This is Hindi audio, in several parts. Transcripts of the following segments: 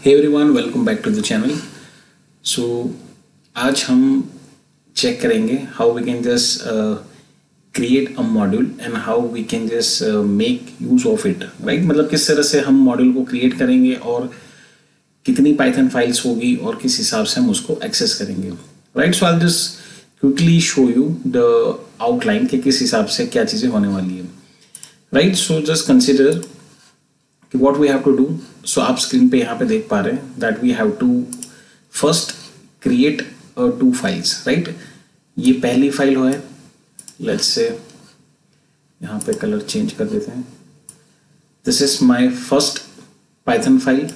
Hey everyone, welcome back to the channel. So आज हम चेक करेंगे how we can just create a module and how we can just make use of it, right. मतलब किस तरह से हम मॉड्यूल को क्रिएट करेंगे और कितनी पाइथन फाइल्स होगी और किस हिसाब से हम उसको एक्सेस करेंगे, right. So I just quickly show you the outline कि किस हिसाब से क्या चीज़ें होने वाली है, राइट। सो जस्ट कंसिडर कि what we have to do। so आप स्क्रीन पे यहाँ पे देख पा रहे हैं that we have to first create two files, right। ये पहली फाइल है, let's say यहाँ पे कलर चेंज कर देते हैं। this is my first python file,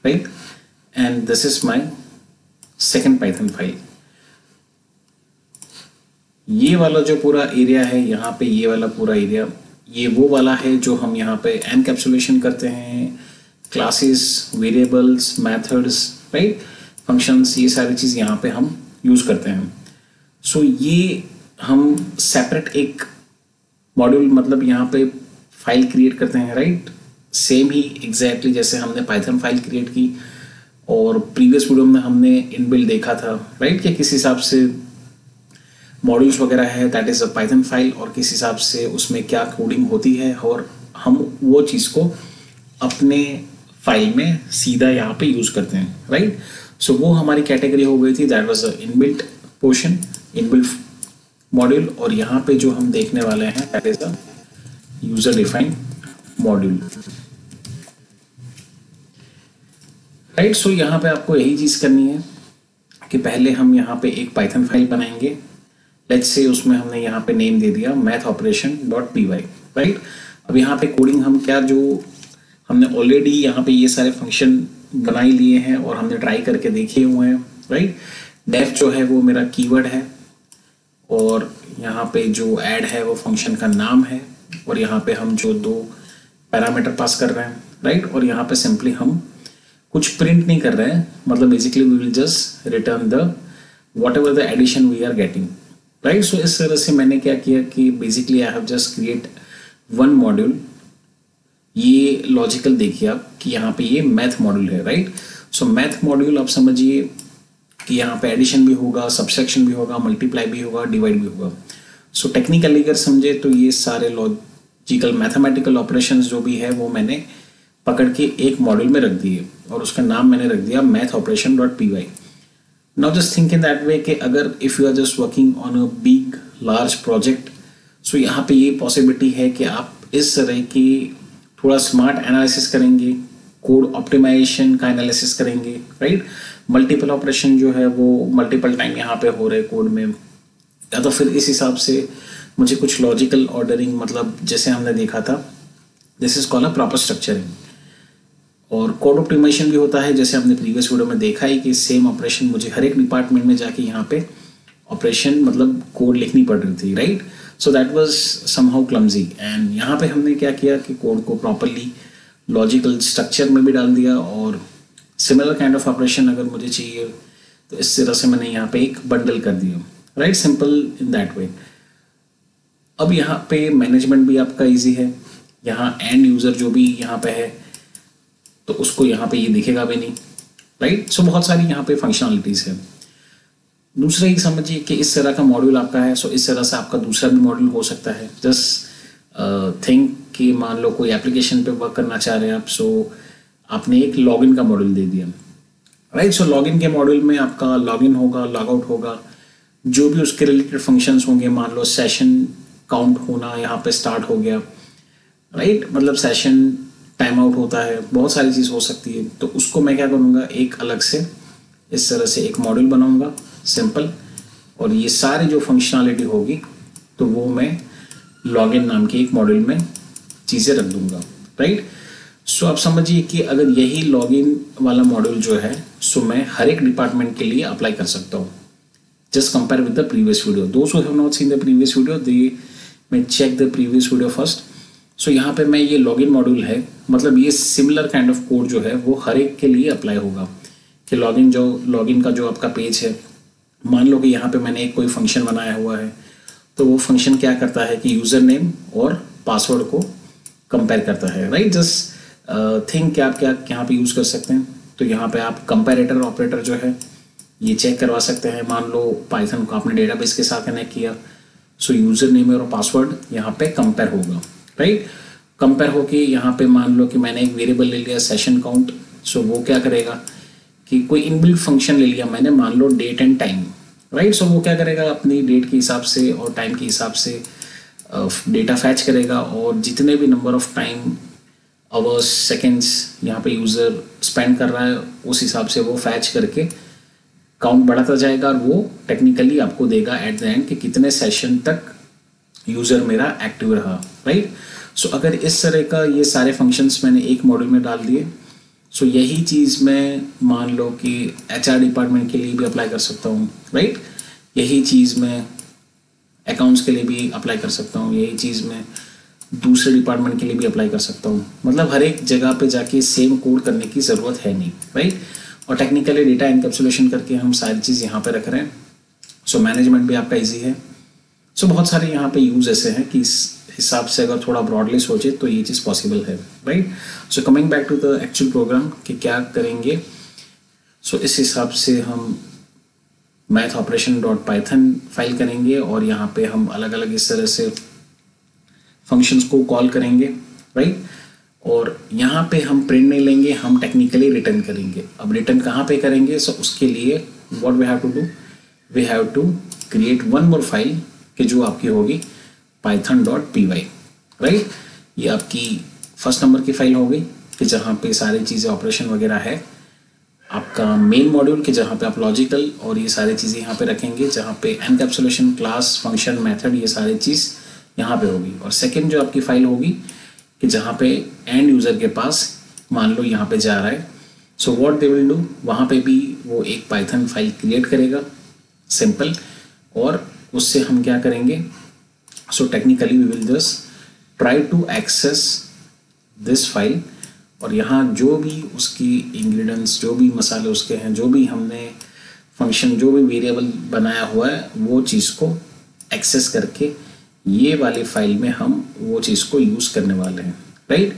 right, and this is my second python file। ये वाला जो पूरा एरिया है यहाँ पे, ये वाला पूरा एरिया, ये वो वाला है जो हम यहाँ पे एनकैप्सुलेशन करते हैं, classes, variables, methods, right, functions, ये सारी चीज़ यहाँ पे हम यूज़ करते हैं। सो ये हम सेपरेट एक मॉड्यूल, मतलब यहाँ पे फाइल क्रिएट करते हैं, राइट। सेम ही एग्जैक्टली जैसे हमने पाइथन फाइल क्रिएट की और प्रीवियस वीडियो में हमने इनबिल्ट देखा था, राइट, कि किस हिसाब से मॉड्यूल्स वगैरह है, that is a Python file, और किस हिसाब से उसमें क्या कोडिंग होती है और हम वो चीज़ को अपने फाइल में सीधा यहाँ पे यूज़ करते हैं, राइट। सो वो हमारी कैटेगरी हो गई थी, that was a inbuilt portion, inbuilt module. और यहाँ पे जो हम देखने वाले हैं that is a user defined module, right. So यहाँ पे आपको यही चीज़ करनी है कि पहले हम यहाँ पे एक पाइथन फाइल बनाएंगे। लेट्स से उसमें हमने यहाँ पे नेम दे दिया math_operation.py, राइट। अब यहाँ पे कोडिंग हम क्या, जो हमने ऑलरेडी यहाँ पे ये सारे फंक्शन बना ही लिए हैं और हमने ट्राई करके देखे हुए हैं, राइट। डेफ जो है वो मेरा कीवर्ड है और यहाँ पे जो ऐड है वो फंक्शन का नाम है और यहाँ पे हम जो दो पैरामीटर पास कर रहे हैं, राइट। और यहाँ पे सिंपली हम कुछ प्रिंट नहीं कर रहे हैं, मतलब basically we will just return the whatever the addition we are getting, right. So इस तरह से मैंने क्या किया कि basically I have just create one module. ये लॉजिकल देखिए आप कि यहाँ पे ये मैथ मॉड्यूल है, राइट। सो मैथ मॉड्यूल आप समझिए कि यहाँ पे एडिशन भी होगा, सब्सट्रैक्शन भी होगा, मल्टीप्लाई भी होगा, डिवाइड भी होगा। सो टेक्निकली अगर समझे तो ये सारे लॉजिकल मैथमेटिकल ऑपरेशंस जो भी है वो मैंने पकड़ के एक मॉड्यूल में रख दिए और उसका नाम मैंने रख दिया math_operation.py। Now just think in that way कि अगर if you are just working on a big large project, so यहाँ पे ये पॉसिबिलिटी है कि आप इस तरह की थोड़ा स्मार्ट एनालिसिस करेंगे, कोड ऑप्टिमाइजेशन का एनालिसिस करेंगे, राइट। मल्टीपल ऑपरेशन जो है वो मल्टीपल टाइम यहाँ पे हो रहे कोड में, या तो फिर इस हिसाब से मुझे कुछ लॉजिकल ऑर्डरिंग, मतलब जैसे हमने देखा था, this is called a proper structuring. और कोड ऑप्टिमाइजेशन भी होता है, जैसे हमने प्रीवियस वीडियो में देखा ही कि सेम ऑपरेशन मुझे हर एक डिपार्टमेंट में जाके यहाँ पे ऑपरेशन मतलब कोड लिखनी पड़ रही थी, right. So that was somehow clumsy. And यहाँ पे हमने क्या किया कि कोड को प्रॉपरली लॉजिकल स्ट्रक्चर में भी डाल दिया और सिमिलर काइंड ऑफ ऑपरेशन अगर मुझे चाहिए तो इस तरह से मैंने यहाँ पे एक बंडल कर दिया, right, simple in that way. अब यहाँ पे मैनेजमेंट भी आपका ईजी है, यहाँ एंड यूज़र जो भी यहाँ पे है तो उसको यहाँ पे ये दिखेगा भी नहीं, राइट। सो बहुत सारी यहाँ पे फंक्शनलिटीज़ है। दूसरा ही समझिए कि इस तरह का मॉड्यूल आपका है, सो इस तरह से आपका दूसरा भी मॉड्यूल हो सकता है। जस्ट थिंक कि मान लो कोई एप्लीकेशन पे वर्क करना चाह रहे हैं आप, सो आपने एक लॉगिन का मॉड्यूल दे दिया, राइट। सो लॉगिन के मॉड्यूल में आपका लॉगिन होगा, लॉगआउट होगा, जो भी उसके रिलेटेड फंक्शंस होंगे, मान लो सेशन काउंट होना यहाँ पे स्टार्ट हो गया, राइट, मतलब सेशन टाइम आउट होता है, बहुत सारी चीज़ हो सकती है। तो उसको मैं क्या करूँगा, एक अलग से इस तरह से एक मॉड्यूल बनाऊँगा सिंपल, और ये सारी जो फंक्शनलिटी होगी तो वो मैं लॉगिन नाम के एक मॉड्यूल में चीज़ें रख दूँगा, राइट। सो आप समझिए कि अगर यही लॉगिन वाला मॉड्यूल जो है सो मैं हर एक डिपार्टमेंट के लिए अप्लाई कर सकता हूँ। Just compare with the previous video, दोस्त who have not seen the previous video they may check the previous video first। So यहाँ पे मैं ये लॉगिन मॉड्यूल है, मतलब ये सिमिलर काइंड ऑफ कोड जो है वो हर एक के लिए अप्लाई होगा कि लॉगिन का जो आपका पेज है, मान लो कि यहाँ पे मैंने एक कोई फंक्शन बनाया हुआ है तो वो फंक्शन क्या करता है कि यूज़र नेम और पासवर्ड को कंपेयर करता है, राइट। जस्ट थिंक क्या आप क्या यहाँ पे यूज़ कर सकते हैं, तो यहाँ पे आप कंपैरेटर ऑपरेटर जो है ये चेक करवा सकते हैं। मान लो पाइथन को आपने डेटाबेस के साथ कनेक्ट किया, सो यूज़र नेम और पासवर्ड यहाँ पे कंपेयर होगा, राइट। कंपेयर होके यहाँ पे मान लो कि मैंने एक वेरिएबल ले लिया सेशन काउंट, सो वो क्या करेगा कि कोई इनबिल्ट फंक्शन ले लिया मैंने, मान लो डेट एंड टाइम, राइट। सो वो क्या करेगा अपनी डेट के हिसाब से और टाइम के हिसाब से डेटा फैच करेगा, और जितने भी number of time hours seconds यहाँ पे यूज़र स्पेंड कर रहा है उस हिसाब से वो फैच करके काउंट बढ़ाता जाएगा, और वो टेक्निकली आपको देगा एट द एंड कि कितने सेशन तक यूज़र मेरा एक्टिव रहा, राइट। सो अगर इस तरह का ये सारे फंक्शंस मैंने एक मॉड्यूल में डाल दिए, सो यही चीज़ मैं मान लो कि HR डिपार्टमेंट के लिए भी अप्लाई कर सकता हूँ, राइट। यही चीज़ मैं अकाउंट्स के लिए भी अप्लाई कर सकता हूँ, यही चीज़ मैं दूसरे डिपार्टमेंट के लिए भी अप्लाई कर सकता हूँ। मतलब हर एक जगह पे जाके सेम कोड करने की ज़रूरत है नहीं, राइट। और टेक्निकली डेटा एनकैप्सुलेशन करके हम सारी चीज़ यहाँ पे रख रहे हैं, सो मैनेजमेंट भी आपका ईजी है। सो बहुत सारे यहाँ पे यूज़ ऐसे हैं कि इस हिसाब से अगर थोड़ा ब्रॉडली सोचे तो ये चीज़ पॉसिबल है, right. So coming back to the actual program कि क्या करेंगे, सो इस हिसाब से हम math_operation.python फाइल करेंगे, और यहाँ पे हम अलग अलग इस तरह से फंक्शंस को कॉल करेंगे, राइट। और यहाँ पे हम प्रिंट नहीं लेंगे, हम टेक्निकली रिटर्न करेंगे। अब रिटर्न कहाँ पे करेंगे, सो उसके लिए what we have to do, we have to create one more file कि जो आपकी होगी python.py, राइट। ये आपकी फर्स्ट नंबर की फाइल होगी कि जहाँ पे सारी चीज़ें ऑपरेशन वगैरह है। आपका मेन मॉड्यूल कि जहाँ पे आप लॉजिकल और ये सारी चीज़ें यहाँ पे रखेंगे, जहाँ पे एनकैप्सुलेशन, क्लास, फंक्शन, मेथड, ये सारी चीज़ यहाँ पे होगी। और सेकंड जो आपकी फाइल होगी कि जहाँ पे एंड यूज़र के पास मान लो यहाँ पे जा रहा है, so what they will do, वहाँ पे भी वो एक पाइथन फाइल क्रिएट करेगा सिंपल, और उससे हम क्या करेंगे, so technically we will just try to access this file, और यहाँ जो भी उसकी इंग्रेडिएंट्स, जो भी मसाले उसके हैं, जो भी हमने फंक्शन, जो भी वेरिएबल बनाया हुआ है, वो चीज़ को एक्सेस करके ये वाली फाइल में हम वो चीज़ को यूज़ करने वाले हैं, राइट।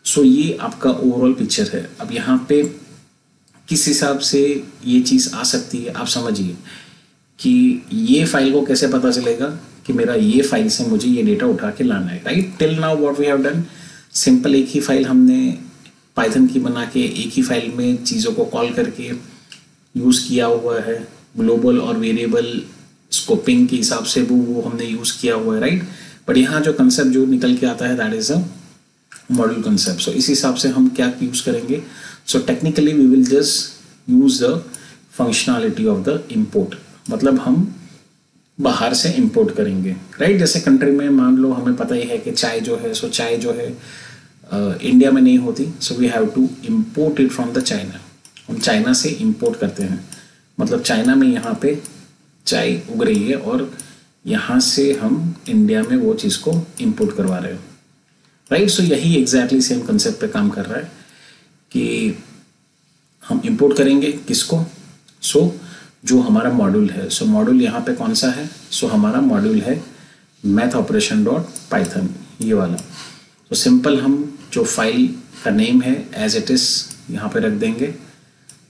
सो ये आपका ओवरऑल पिक्चर है। अब यहाँ पे किस हिसाब से ये चीज़ आ सकती है, आप समझिए कि ये फाइल को कैसे पता चलेगा कि मेरा ये फाइल से मुझे ये डेटा उठा के लाना है, right. Till now what we have done, simple एक ही फाइल हमने पाइथन की बना के एक ही फाइल में चीज़ों को कॉल करके यूज़ किया हुआ है। ग्लोबल और वेरिएबल स्कोपिंग के हिसाब से वो हमने यूज़ किया हुआ है, राइट। बट यहाँ जो कंसेप्ट जो निकल के आता है that is a module concept. So इस हिसाब से हम क्या यूज़ करेंगे, so technically we will just use the functionality of the import, मतलब हम बाहर से इंपोर्ट करेंगे, राइट। जैसे कंट्री में मान लो हमें पता ही है कि चाय जो है, सो चाय जो है इंडिया में नहीं होती, so we have to import it from the China. हम चाइना से इंपोर्ट करते हैं, मतलब चाइना में यहाँ पे चाय उग रही है और यहाँ से हम इंडिया में वो चीज़ को इंपोर्ट करवा रहे हो, राइट। सो यही एग्जैक्टली सेम कंसेप्ट पे काम कर रहा है कि हम इंपोर्ट करेंगे किसको, सो जो हमारा मॉड्यूल है। सो मॉड्यूल यहाँ पे कौन सा है, सो हमारा मॉड्यूल है math_operation.python, ये वाला। तो सिंपल हम जो फाइल का नेम है एज इट इज़ यहाँ पे रख देंगे।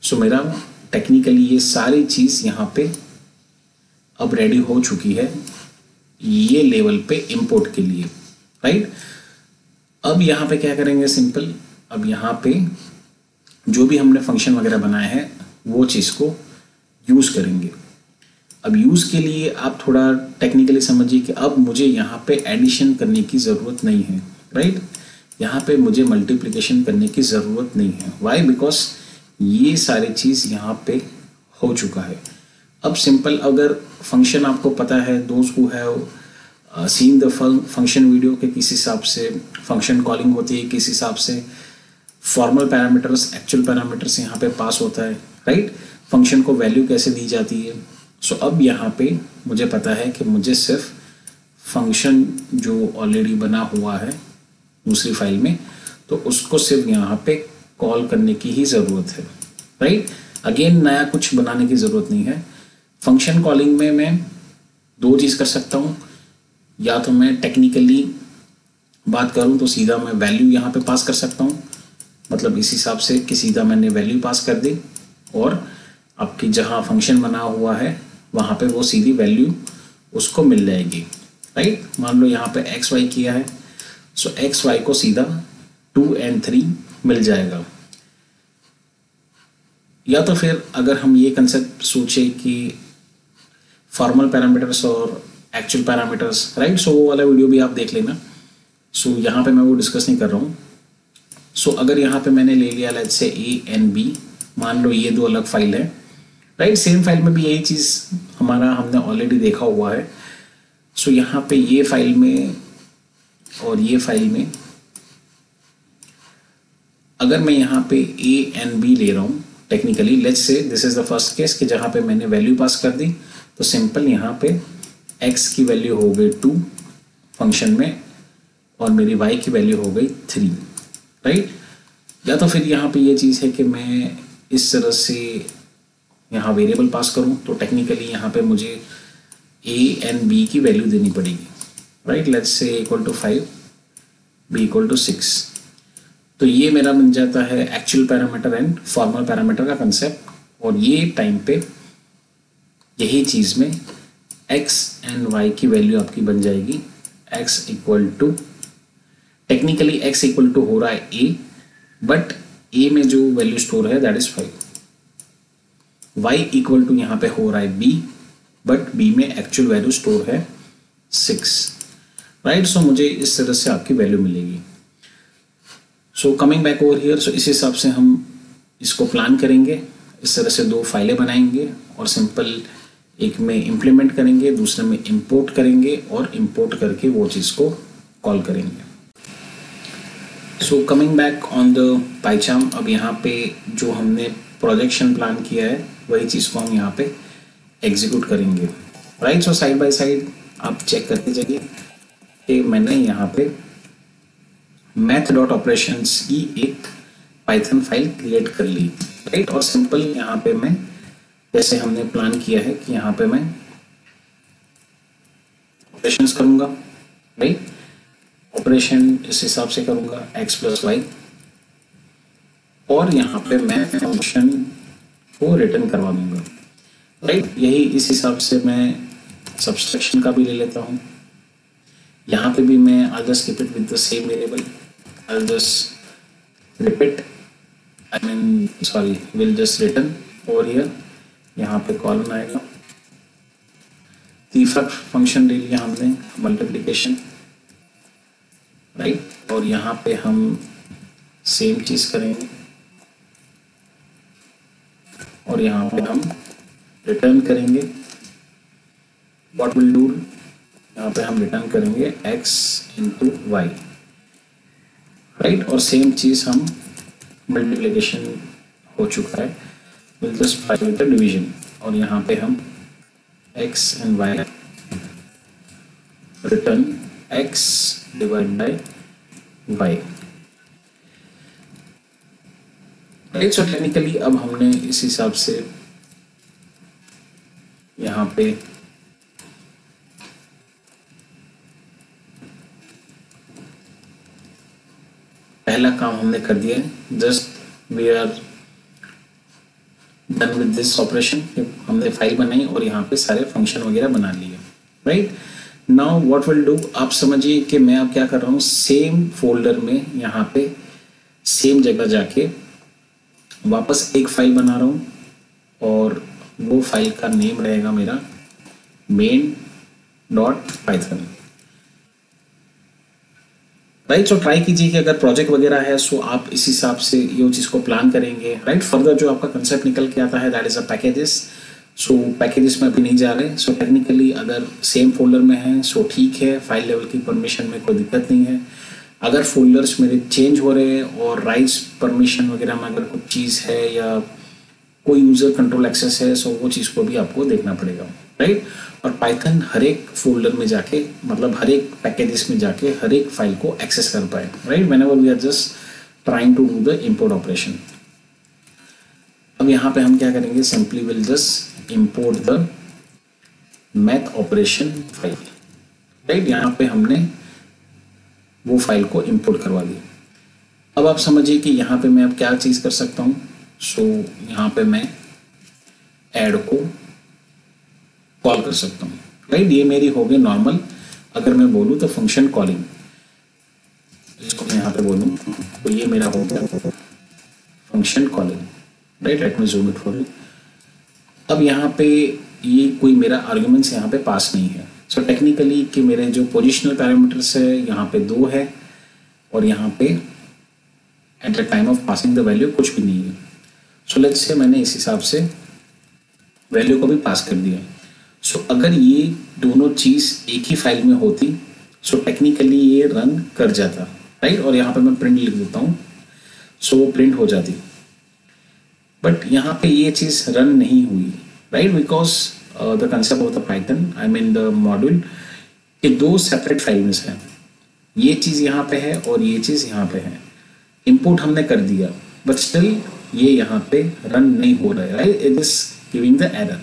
सो मेरा टेक्निकली ये सारी चीज़ यहाँ पे अब रेडी हो चुकी है ये लेवल पे इंपोर्ट के लिए, राइट। अब यहाँ पे क्या करेंगे, सिंपल अब यहाँ पे जो भी हमने फंक्शन वगैरह बनाए हैं वो चीज़ को यूज़ करेंगे। अब यूज़ के लिए आप थोड़ा टेक्निकली समझिए कि अब मुझे यहाँ पे एडिशन करने की ज़रूरत नहीं है, राइट। यहाँ पे मुझे मल्टीप्लिकेशन करने की ज़रूरत नहीं है। वाई, बिकॉज ये सारी चीज़ यहाँ पे हो चुका है। अब सिंपल अगर फंक्शन आपको पता है, दोस्त who have seen the function video के किस हिसाब से फंक्शन कॉलिंग होती है, किस हिसाब से फॉर्मल पैरामीटर्स, एक्चुअल पैरामीटर्स यहाँ पे पास होता है, राइट। फंक्शन को वैल्यू कैसे दी जाती है। सो अब यहाँ पे मुझे पता है कि मुझे सिर्फ फंक्शन जो ऑलरेडी बना हुआ है दूसरी फाइल में, तो उसको सिर्फ यहाँ पे कॉल करने की ही ज़रूरत है, राइट। अगेन नया कुछ बनाने की ज़रूरत नहीं है। फंक्शन कॉलिंग में मैं दो चीज़ कर सकता हूँ, या तो मैं टेक्निकली बात करूँ तो सीधा मैं वैल्यू यहाँ पे पास कर सकता हूँ, मतलब इस हिसाब से कि सीधा मैंने वैल्यू पास कर दी और आपकी जहाँ फंक्शन बना हुआ है वहाँ पे वो सीधी वैल्यू उसको मिल जाएगी, राइट। मान लो यहाँ पे एक्स वाई किया है, सो एक्स वाई को सीधा 2 and 3 मिल जाएगा। या तो फिर अगर हम ये कंसेप्ट सोचे कि फॉर्मल पैरामीटर्स और एक्चुअल पैरामीटर्स, राइट, सो वो वाला वीडियो भी आप देख लेना। सो यहाँ पे मैं वो डिस्कस नहीं कर रहा हूँ। सो अगर यहाँ पे मैंने ले लिया let's say A and B, मान लो ये दो अलग फाइल है, राइट, सेम फाइल में भी यही चीज़ हमने ऑलरेडी देखा हुआ है। सो यहाँ पे ये फाइल में और ये फाइल में अगर मैं यहाँ पे ए एंड बी ले रहा हूँ, technically let's say this is the first case कि जहाँ पे मैंने वैल्यू पास कर दी, तो सिंपल यहाँ पे x की वैल्यू हो गई 2 फंक्शन में और मेरी y की वैल्यू हो गई 3, राइट। या तो फिर यहाँ पे ये चीज़ है कि मैं इस तरह से यहाँ वेरिएबल पास करूँ, तो टेक्निकली यहाँ पे मुझे a एंड b की वैल्यू देनी पड़ेगी, right. Let's say equal to 5, b equal to 6। तो ये मेरा बन जाता है actual parameter and formal parameter का कंसेप्ट। और ये टाइम पे यही चीज़ में x एंड y की वैल्यू आपकी बन जाएगी x equal to, technically x equal to हो रहा है a, बट a में जो वैल्यू स्टोर है that is 5। y equal to यहाँ पे हो रहा है b, बट b में एक्चुअल वैल्यू स्टोर है 6, राइट। सो मुझे इस तरह से आपकी वैल्यू मिलेगी। So coming back over here, so इस हिसाब से हम इसको प्लान करेंगे, इस तरह से दो फाइलें बनाएंगे और सिंपल एक में इम्प्लीमेंट करेंगे, दूसरे में इंपोर्ट करेंगे और इंपोर्ट करके वो चीज़ को कॉल करेंगे। So coming back on the PyCharm, अब यहाँ पे जो हमने प्रोजेक्शन प्लान किया है वही चीज़ को हम यहाँ पे एग्जीक्यूट करेंगे, right. So side by side आप चेक करते जाइए कि मैंने यहाँ पे math.operations की एक पाइथन फाइल क्रिएट कर ली, राइट। और सिंपल यहाँ पे मैं जैसे हमने प्लान किया है कि यहाँ पे मैं ऑपरेशंस करूँगा, राइट। ऑपरेशन इस हिसाब से करूँगा x प्लस वाई, और यहाँ पे मैं फंक्शन को रिटर्न करवा दूंगा, राइट। यही इस हिसाब से मैं सब्सट्रैक्शन का भी ले लेता हूँ। यहाँ पे भी मैं I'll just keep it with the same variable, I'll just repeat, we'll just return over here। यहाँ पे कॉलन आएगा, तीसरा फंक्शन ले लिया हमने मल्टीप्लिकेशन, राइट। और यहाँ पे हम सेम चीज़ करेंगे और यहाँ पे हम रिटर्न करेंगे। व्हाट विल डू, यहाँ पे हम रिटर्न करेंगे x इंटू वाई, राइट। और सेम चीज़ हम मल्टीप्लिकेशन हो चुका है, will just try with the division, और यहाँ पे हम x एंड y return x divide by y, right. So technically अब हमने इस हिसाब से यहाँ पे पहला काम हमने कर दिया है, just we are done with this operation. हमने फाइल बनाई और यहाँ पे सारे फंक्शन वगैरह बना लिए, right. Now what will do, आप समझिए कि मैं अब क्या कर रहा हूँ, सेम फोल्डर में यहाँ पे सेम जगह जाके वापस एक फाइल बना रहा हूँ और वो फाइल का नेम रहेगा मेरा main.python, राइट। सो ट्राई कीजिए कि अगर प्रोजेक्ट वगैरह है सो आप इस हिसाब से ये चीज़ को प्लान करेंगे, राइट। फर्दर जो आपका कंसेप्ट निकल के आता है that is a packages. So packages में अभी नहीं जा रहे। सो टेक्निकली अगर सेम फोल्डर में है सो ठीक है, फाइल लेवल की परमिशन में कोई दिक्कत नहीं है। अगर फोल्डर्स मेरे चेंज हो रहे हैं और राइट्स परमिशन वगैरह में अगर कुछ चीज़ है या कोई यूज़र कंट्रोल एक्सेस है सो वो चीज़ को भी आपको देखना पड़ेगा, राइट। और पाइथन हर एक फोल्डर में जाके, मतलब हर एक पैकेजेस में जाके हर एक फाइल को एक्सेस कर पाए, right, whenever we are just trying to do the import operation. अब यहाँ पे हम क्या करेंगे, simply will just import the math operation file, right. यहाँ पे हमने वो फाइल को इंपोर्ट करवा दी। अब आप समझिए कि यहाँ पे मैं अब क्या चीज़ कर सकता हूँ। सो यहाँ पे मैं ऐड को कॉल कर सकता हूँ, राइट। ये मेरी हो गई नॉर्मल, अगर मैं बोलूँ तो फंक्शन कॉलिंग, इसको मैं यहाँ पे बोलूँ तो ये मेरा हो गया function calling, right. Let me zoom it for you. अब यहाँ पे ये कोई मेरा आर्ग्यूमेंट्स यहाँ पे पास नहीं है। सो टेक्निकली कि मेरे जो पोजिशनल पैरामीटर्स है यहाँ पे 2 है और यहाँ पे at the time of passing the value कुछ भी नहीं है। सो लेट्स से मैंने इस हिसाब से वैल्यू को भी पास कर दिया। सो अगर ये दोनों चीज़ एक ही फाइल में होती सो टेक्निकली ये रन कर जाता, राइट। और यहाँ पे मैं प्रिंट लिख देता हूँ, सो वो प्रिंट हो जाती। बट यहाँ पे ये चीज़ रन नहीं हुई, right, because the concept of the Python, I mean the module, ये 2 सेपरेट फाइल्स हैं। ये चीज़ यहाँ पे है और ये चीज़ यहाँ पे है। इनपुट हमने कर दिया बट स्टिल ये यहाँ पे रन नहीं हो रहा है, right. It is giving the error.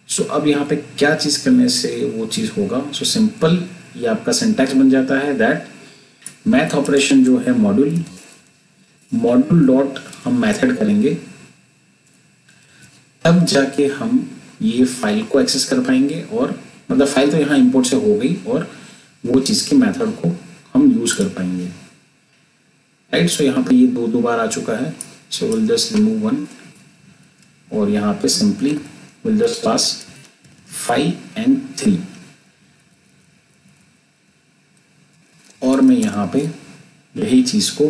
So अब यहाँ पे क्या चीज़ करने से वो चीज़ होगा। सो सिंपल ये आपका सिंटैक्स बन जाता है दैट मैथ ऑपरेशन जो है मॉड्यूल डॉट हम मेथड करेंगे, तब जाके हम ये फाइल को एक्सेस कर पाएंगे। और मतलब फाइल तो यहाँ इंपोर्ट से हो गई और वो चीज़ के मेथड को हम यूज़ कर पाएंगे, राइट। सो यहाँ पे ये 2 बार आ चुका है। सो विल जस्ट रिमूव 1 और यहाँ पे simply will just pass 5 and 3 और मैं यहाँ पे यही चीज़ को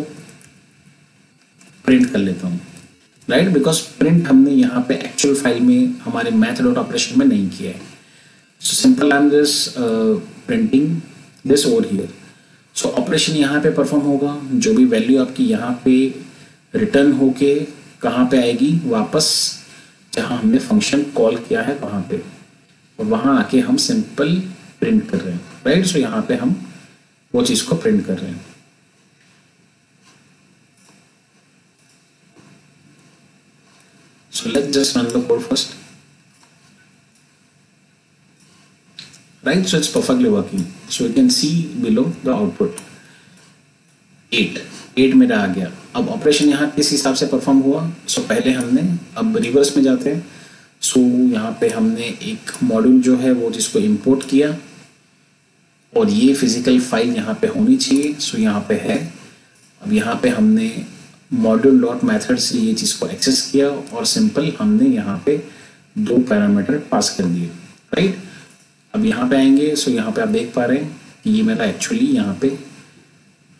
प्रिंट कर लेता हूँ, राइट, बिकॉज प्रिंट हमने यहाँ पे एक्चुअल फाइल में हमारे मैथ डॉट ऑपरेशन में नहीं किया है। So simple I am just printing this over here. So operation यहाँ पे परफॉर्म होगा, जो भी वैल्यू आपकी यहाँ पे रिटर्न होके कहाँ पे आएगी, वापस जहाँ हमने फंक्शन कॉल किया है वहाँ पे, और वहाँ आके हम सिंपल प्रिंट कर रहे हैं, राइट। सो यहाँ पे हम वो चीज़ को प्रिंट कर रहे हैं। So let's just run the code first. Right, so it's perfectly working. So you can see below the output 8 मेरा आ गया। अब ऑपरेशन यहाँ किस हिसाब से परफॉर्म हुआ। सो पहले हमने, अब रिवर्स में जाते हैं। सो यहाँ पे हमने एक मॉड्यूल जो है वो जिसको इंपोर्ट किया और ये फिजिकल फाइल यहाँ पे होनी चाहिए। सो यहाँ पे है। अब यहाँ पे हमने मॉड्यूल डॉट मैथड से ये चीज़ को एक्सेस किया और सिंपल हमने यहाँ पे 2 पैरामीटर पास कर दिए, राइट। अब यहाँ पे आएंगे। सो यहाँ पे आप देख पा रहे हैं कि ये मेरा एक्चुअली यहाँ पे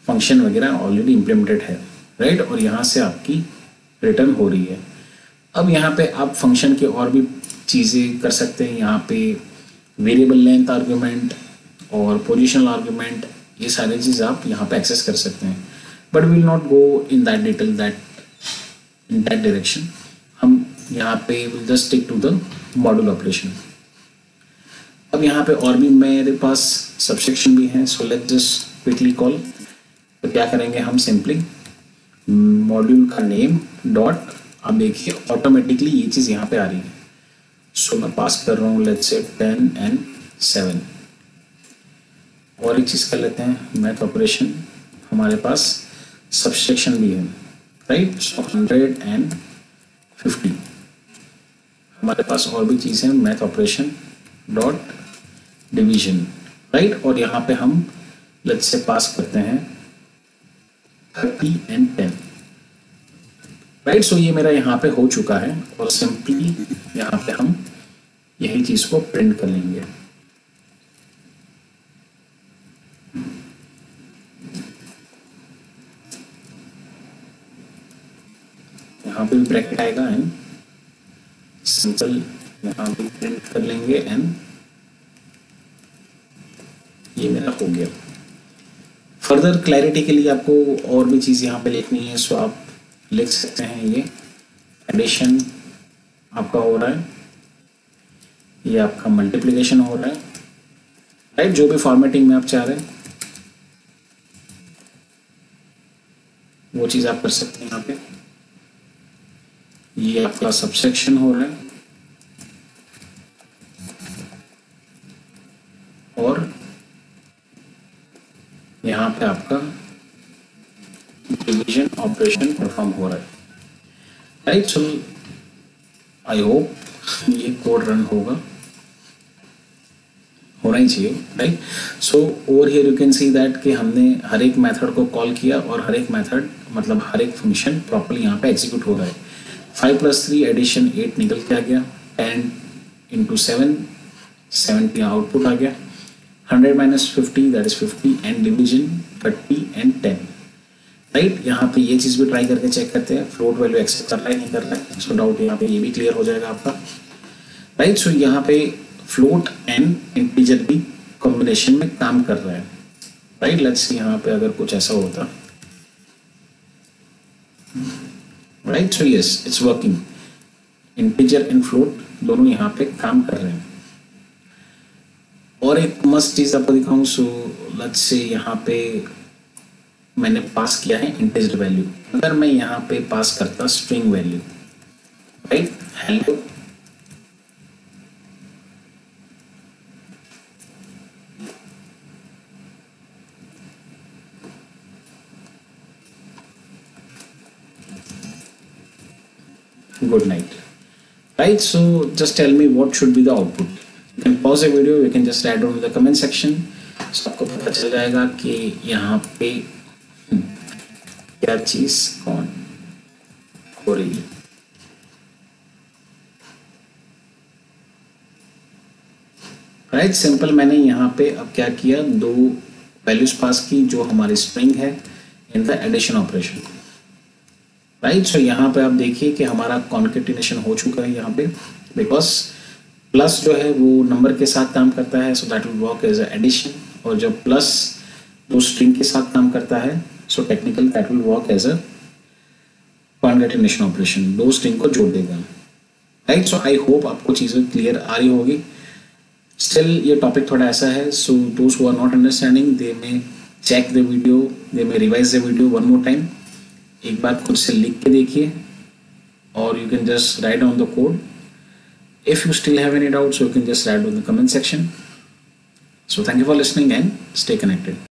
फंक्शन वगैरह ऑलरेडी इम्प्लीमेंटेड है, राइट। और यहाँ से आपकी रिटर्न हो रही है। अब यहाँ पे आप फंक्शन के और भी चीज़ें कर सकते हैं। यहाँ पे वेरिएबल लेंथ आर्ग्यूमेंट और पोजिशनल आर्ग्यूमेंट, ये सारी चीज़ आप यहाँ पे एक्सेस कर सकते हैं। But will not go in that detail in that direction. हम यहाँ पे will just stick to the module operation. अब यहाँ पे और भी मेरे पास सबसेक्शन भी हैं। So let's just quickly call. तो क्या करेंगे हम, सिंपली मॉड्यूल का नेम डॉट, आप देखिए ऑटोमेटिकली ये चीज़ यहाँ पे आ रही है। सो मैं पास कर रहा हूँ लेट्स से 10 and 7। और एक चीज़ कर लेते हैं, मैथ ऑपरेशन हमारे पास सबसेक्शन भी है, राइट। सो 100 and 50 हमारे पास और भी चीज़ है, math operation dot division, right. और यहाँ पे हम लेट्स से पास करते हैं 30 and 10, राइट। सो ये मेरा यहाँ पे हो चुका है और सिंपली यहाँ पे हम यही चीज़ को प्रिंट कर लेंगे। यहाँ पे भी ब्रैकेट आएगा एंड सिंपल यहाँ पे प्रिंट कर लेंगे एंड ये मेरा हो गया। फर्दर क्लैरिटी के लिए आपको और भी चीज़ यहाँ पे लिखनी है। सो आप लिख सकते हैं ये एडिशन आपका हो रहा है, ये आपका मल्टीप्लिकेशन हो रहा है, राइट। जो भी फॉर्मेटिंग में आप चाह रहे हैं वो चीज़ आप कर सकते हैं। यहाँ पे ये आपका सबसेक्शन हो रहा है और यहाँ पे आपका डिवीजन परफॉर्म हो रहा है, राइट। सो आई होप ये कोड रन होना ही चाहिए, right. So over here you can see that कि हमने हर एक मेथड को कॉल किया और हर एक मेथड मतलब हर एक फंक्शन प्रॉपर्ली यहाँ पे एग्जीक्यूट हो रहा है। 5 + 3 एडिशन 8 निकल के आ गया, 10 × 7 70 आउटपुट आ गया, 100 - 50 that is 50 and division 30 and 10, right. यहाँ पे ये चीज़ भी ट्राई करके चेक करते हैं फ्लोट वैल्यू एक्सेप्ट कर रहा है नहीं कर रहा है। सो डाउट यहाँ पे ये भी क्लियर हो जाएगा आपका, राइट। सो यहाँ पे फ्लोट एंड इंटीजर भी कॉम्बिनेशन में काम कर रहा है, राइट। लेट्स सी यहाँ पे अगर कुछ ऐसा होता, right. So yes it's working, integer and float दोनों यहाँ पे काम कर रहे हैं। और एक मस्त चीज आपको दिखाऊं, सो लेट्स से यहाँ पे मैंने पास किया है इंटीजर वैल्यू, अगर मैं यहाँ पे पास करता string value, right, hello, good night, right? So just tell me what should be the output. You can pause the video, you can just write down in the comment section. So आपको पता चल जाएगा कि यहाँ पे क्या चीज कौन हो रही है, राइट। सिंपल मैंने यहाँ पे अब क्या किया, 2 वैल्यूज पास की जो हमारी स्ट्रिंग है in the addition operation, right. So यहाँ पे आप देखिए कि हमारा कॉन्केटिनेशन हो चुका है यहाँ पे, बिकॉज प्लस जो है वो नंबर के साथ काम करता है, so that will work as addition, और जब प्लस 2 स्ट्रिंग के साथ काम करता है, so technical that will work as a concatenation operation, 2 string को जोड़ देगा, राइट। सो आई होप आपको चीज़ें क्लियर आ रही होगी। स्टिल ये टॉपिक थोड़ा ऐसा है, so those who are not understanding they may check the video, they may revise the video one more time, एक बार खुद से लिख के देखिए, और you can just write down the code. If you still have any doubts, you can just write down in the comment section. So thank you for listening and stay connected.